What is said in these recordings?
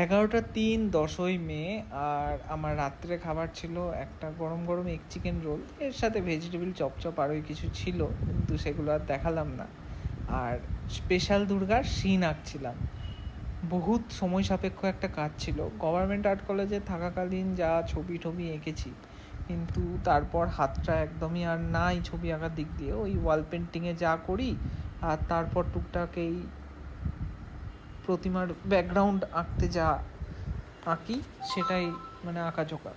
11:03 10ই মে। আর আমার রাত্রে খাবার ছিল একটা গরম গরম এগ চিকেন রোল, এর সাথে ভেজিটেবল চপচপ আরও কিছু ছিল, কিন্তু সেগুলো আর দেখালাম না। আর স্পেশাল দুর্গার সিন আঁকছিলাম। বহুত সময় সাপেক্ষ একটা কাজ ছিল। গভর্নমেন্ট আর্ট কলেজে থাকাকালীন যা ছবি টবি এঁকেছি, কিন্তু তারপর হাতটা একদমই আর নাই ছবি আঁকার দিক দিয়ে। ওই ওয়াল পেন্টিংয়ে যা করি, আর তারপর টুকটাক এই প্রতিমার ব্যাকগ্রাউন্ড আঁকতে যা আঁকি সেটাই মানে আঁকাঝোঁকা।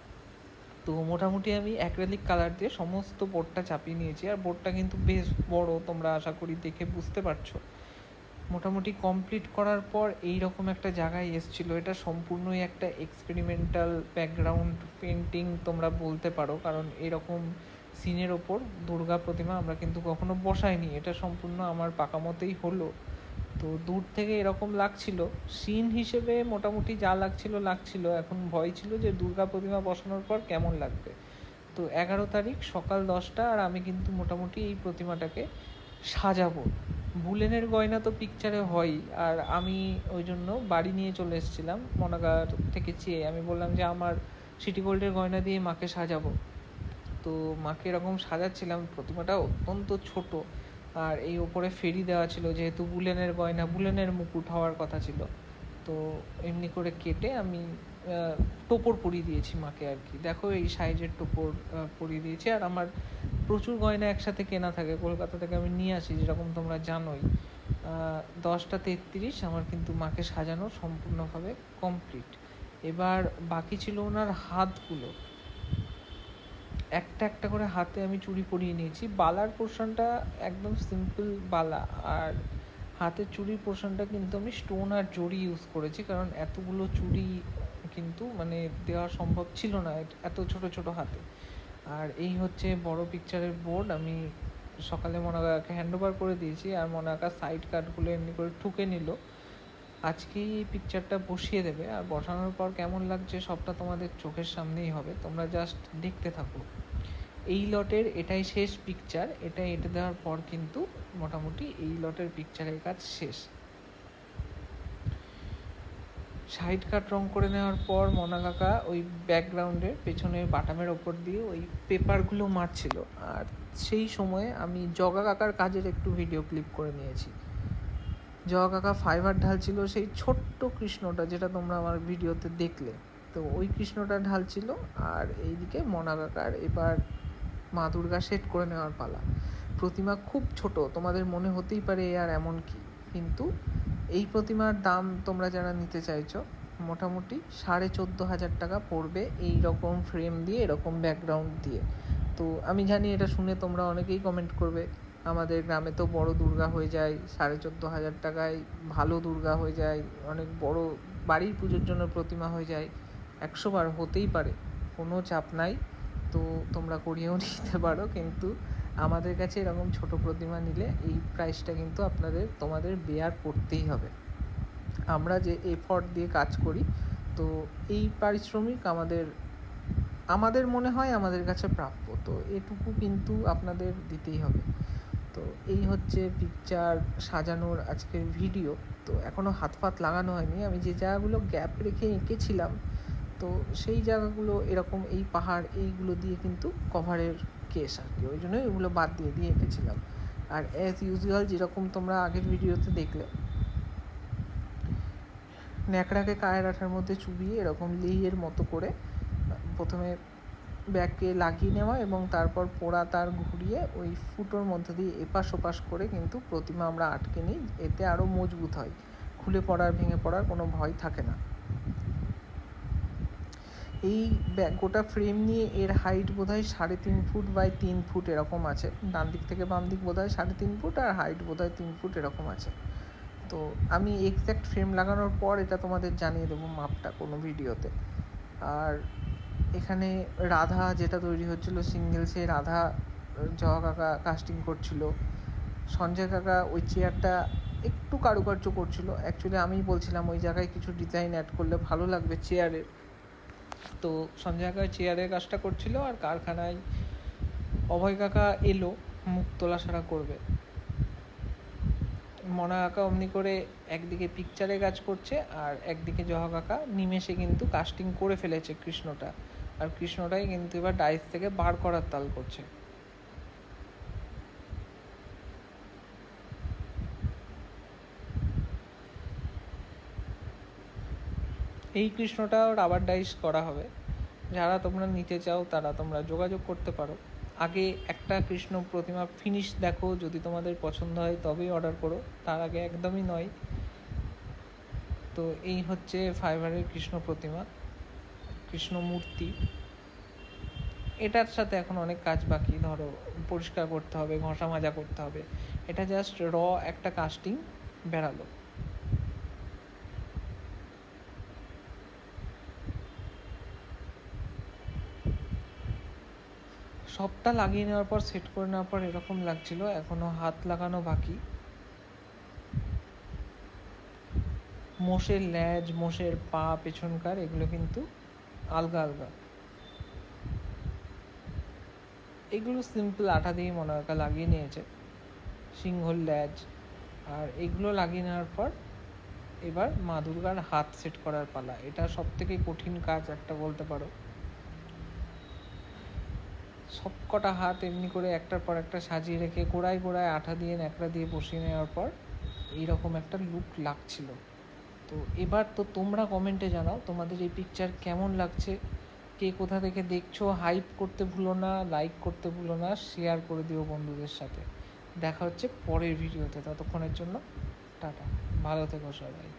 তো মোটামুটি আমি অ্যাক্রেলিক কালার দিয়ে সমস্ত বোর্ডটা চাপিয়ে নিয়েছি। আর বোর্ডটা কিন্তু বেশ বড়, তোমরা আশা করি দেখে বুঝতে পারছো। মোটামুটি কমপ্লিট করার পর এই রকম একটা জায়গায় এসেছিলো। এটা সম্পূর্ণই একটা এক্সপেরিমেন্টাল ব্যাকগ্রাউন্ড পেন্টিং তোমরা বলতে পারো, কারণ এরকম সিনের ওপর দুর্গা প্রতিমা আমরা কিন্তু কখনো বসাইনি। এটা সম্পূর্ণ আমার পাকা মতেই হলো। তো দূর থেকে এরকম লাগছিল, সিন হিসেবে মোটামুটি যা লাগছিল। এখন ভয় ছিল যে দুর্গা প্রতিমা বসানোর পর কেমন লাগবে। তো 11 তারিখ সকাল 10টা, আর আমি কিন্তু মোটামুটি এই প্রতিমাটাকে সাজাবো। বুলেনের গয়না তো পিকচারে হয়ই, আর আমি ওই জন্য বাড়ি নিয়ে চলে এসেছিলাম মনাগার থেকে চেয়ে। আমি বললাম যে আমার সিটি গোল্ডের গয়না দিয়ে মাকে সাজাবো। তো মাকে এরকম সাজাচ্ছিলাম। প্রতিমাটা অত্যন্ত ছোট, আর এই ওপরে ফেরি দেওয়া ছিল, যেহেতু বুলেনের গয়না, বুলেনের মুকুট হওয়ার কথা ছিল। তো এমনি করে কেটে আমি টোপর পরিয়ে দিয়েছি মাকে আর কি। দেখো এই সাইজের টোপর পরিয়ে দিয়েছি। আর আমার প্রচুর গয়না একসাথে কেনা থাকে, কলকাতা থেকে আমি নিয়ে আসি, যেরকম তোমরা জানোই। 10:33 আমার কিন্তু মাকে সাজানো সম্পূর্ণভাবে কমপ্লিট। এবার বাকি ছিল ওনার হাতগুলো। একটা একটা করে হাতে আমি চুড়ি পরিয়ে নিয়েছি। বালার পোর্শনটা একদম সিম্পল বালা, আর হাতের চুড়ির পোর্শনটা কিন্তু আমি স্টোন আর জড়ি ইউজ করেছি, কারণ এতগুলো চুড়ি কিন্তু মানে দেওয়া সম্ভব ছিল না এত ছোট ছোট হাতে। আর এই হচ্ছে বড় পিকচারের বোর্ড। আমি সকালে মনাকাকে হ্যান্ড ওভার করে দিয়েছি, আর মনাকা সাইড কাটগুলো এমনি করে ঠুকে নিল। আজকেই এই পিকচারটা বসিয়ে দেবে, আর বসানোর পর কেমন লাগছে সবটা তোমাদের চোখের সামনেই হবে, তোমরা জাস্ট দেখতে থাকো। এই লটের এটাই শেষ পিকচার। এটা এঁটে দেওয়ার পর কিন্তু মোটামুটি এই লটের পিকচারের কাজ শেষ। সাইড কাট রং করে নেওয়ার পর মনা কাকা ওই ব্যাকগ্রাউন্ডের পেছনে বাটামের ওপর দিয়ে ওই পেপারগুলো মারছিল, আর সেই সময়ে আমি জগা কাকার কাজের একটু ভিডিও ক্লিপ করে নিয়েছি। জগা কাকা ফাইবার ঢালছিল সেই ছোট্ট কৃষ্ণটা, যেটা তোমরা আমার ভিডিওতে দেখলে। তো ওই কৃষ্ণটা ঢালছিল, আর এইদিকে মনা কাকার এবার মা দুর্গা সেট করে নেওয়ার পালা। প্রতিমা খুব ছোট, তোমাদের মনে হতেই পারে আর এমন কি, কিন্তু এই প্রতিমার দাম তোমরা যারা নিতে চাইছো মোটামুটি 14,500 টাকা পড়বে, এই রকম ফ্রেম দিয়ে, এরকম ব্যাকগ্রাউন্ড দিয়ে। তো আমি জানি এটা শুনে তোমরা অনেকেই কমেন্ট করবে, আমাদের গ্রামে তো বড় দুর্গা হয়ে যায় 14,500 টাকায়, ভালো দুর্গা হয়ে যায়, অনেক বড় বাড়ির পুজোর জন্য প্রতিমা হয়ে যায়। 100 বার হতেই পারে, কোনো চাপ নাই। তো তোমরা করিয়েও নিতে পারো, কিন্তু আমাদের কাছে এরকম ছোট প্রতিমা নিলে এই প্রাইসটা কিন্তু তোমাদের বেয়ার করতেই হবে। আমরা যে এফর্ট দিয়ে কাজ করি, তো এই পারিশ্রমিক আমাদের মনে হয় আমাদের কাছে প্রাপ্য, তো এটুকু কিন্তু আপনাদের দিতেই হবে। তো এই হচ্ছে পিকচার সাজানোর আজকের ভিডিও। তো এখনও হাত ফাত লাগানো হয়নি। আমি যে জায়গাগুলো গ্যাপ রেখে এঁকেছিলাম, তো সেই জায়গাগুলো এরকম এই পাহাড় এইগুলো দিয়ে কিন্তু কভারের কেস আর কি, ওই জন্য এগুলো বাদ দিয়ে এঁকেছিলাম। আর অ্যাজ ইউজুয়াল যেরকম তোমরা আগের ভিডিওতে দেখলে, ন্যাকড়াকে কায়ের আঠার মধ্যে চুবিয়ে এরকম লেইয়ের মতো করে প্রথমে ব্যাগকে লাগিয়ে নেওয়া, এবং তারপর পোড়া তার ঘুরিয়ে ওই ফুটোর মধ্যে দিয়ে এপাশ ওপাশ করে কিন্তু প্রতিমা আমরা আটকে নিই। এতে আরও মজবুত হয়, খুলে পড়ার ভেঙে পড়ার কোনো ভয় থাকে না। এই গোটা ফ্রেম নিয়ে এর হাইট বোধহয় 3.5 ফুট বাই 3 ফুট এরকম আছে। ডান দিক থেকে বাম দিক বোধহয় 3.5 ফুট, আর হাইট বোধহয় 3 ফুট এরকম আছে। তো আমি এক্স্যাক্ট ফ্রেম লাগানোর পর এটা তোমাদের জানিয়ে দেবো মাপটা কোনো ভিডিওতে। আর এখানে রাধা যেটা তৈরি হচ্ছিলো সিঙ্গেল, সেই রাধা জগা কাকা কাস্টিং করছিল। সঞ্জয় কাকা ওই চেয়ারটা একটু কারুকার্য করছিল। অ্যাকচুয়ালি আমিই বলছিলাম ওই জায়গায় কিছু ডিজাইন অ্যাড করলে ভালো লাগবে চেয়ারের। তো সঞ্জয় কাকা চেয়ারের কাজটা করছিল, আর কারখানায় অভয় কাকা এলো মুখ তোলা সারা করবে। মনা কাকা অমনি করে একদিকে পিকচারে কাজ করছে আর একদিকে জহা কাকা নিমেষে কিন্তু কাস্টিং করে ফেলেছে কৃষ্ণটা, আর কৃষ্ণটাই কিন্তু এবার ডাইস থেকে বার করার তাল করছে। এই কৃষ্ণটাও রাবার ডাইস করা হবে। যারা তোমরা নিতে চাও তারা তোমরা যোগাযোগ করতে পারো। আগে একটা কৃষ্ণ প্রতিমা ফিনিশ দেখো, যদি তোমাদের পছন্দ হয় তবেই অর্ডার করো, তার আগে একদমই নয়। তো এই হচ্ছে ফাইবারের কৃষ্ণ প্রতিমা, কৃষ্ণ মূর্তি। এটার সাথে এখন অনেক কাজ বাকি, ধরো পরিষ্কার করতে হবে, ঘষা মাজা করতে হবে। এটা জাস্ট একটা কাস্টিং বেরালো। সবটা লাগিয়ে নেওয়ার পর, সেট করে নেওয়ার পর এরকম লাগছিল, এখনো হাত লাগানো বাকি। মোষের ল্যাজ, মোষের পা পেছনকার, এগুলো কিন্তু আলগা আলগা। এগুলো সিম্পল আঠা দিয়ে মনে হয় লাগিয়ে নিয়েছে, সিংহর ল্যাজ। আর এগুলো লাগিয়ে নেওয়ার পর এবার মা দুর্গার হাত সেট করার পালা। এটা সব থেকে কঠিন কাজ একটা বলতে পারো। সব কটা হাত এমনি করে একটার পর একটা সাজিয়ে রেখে গোড়ায় গোড়ায় আঠা দিয়ে ন্যাকড়া দিয়ে বসিয়ে নেওয়ার পর এইরকম একটা লুক লাগছিল। তো এবার তো তোমরা কমেন্টে জানাও তোমাদের এই পিকচার কেমন লাগছে, কে কোথা থেকে দেখছো। হাইপ করতে ভুলো না, লাইক করতে ভুলো না, শেয়ার করে দিও বন্ধুদের সাথে। দেখা হচ্ছে পরের ভিডিওতে, ততক্ষণের জন্য টাটা, ভালো থেকো সবাই।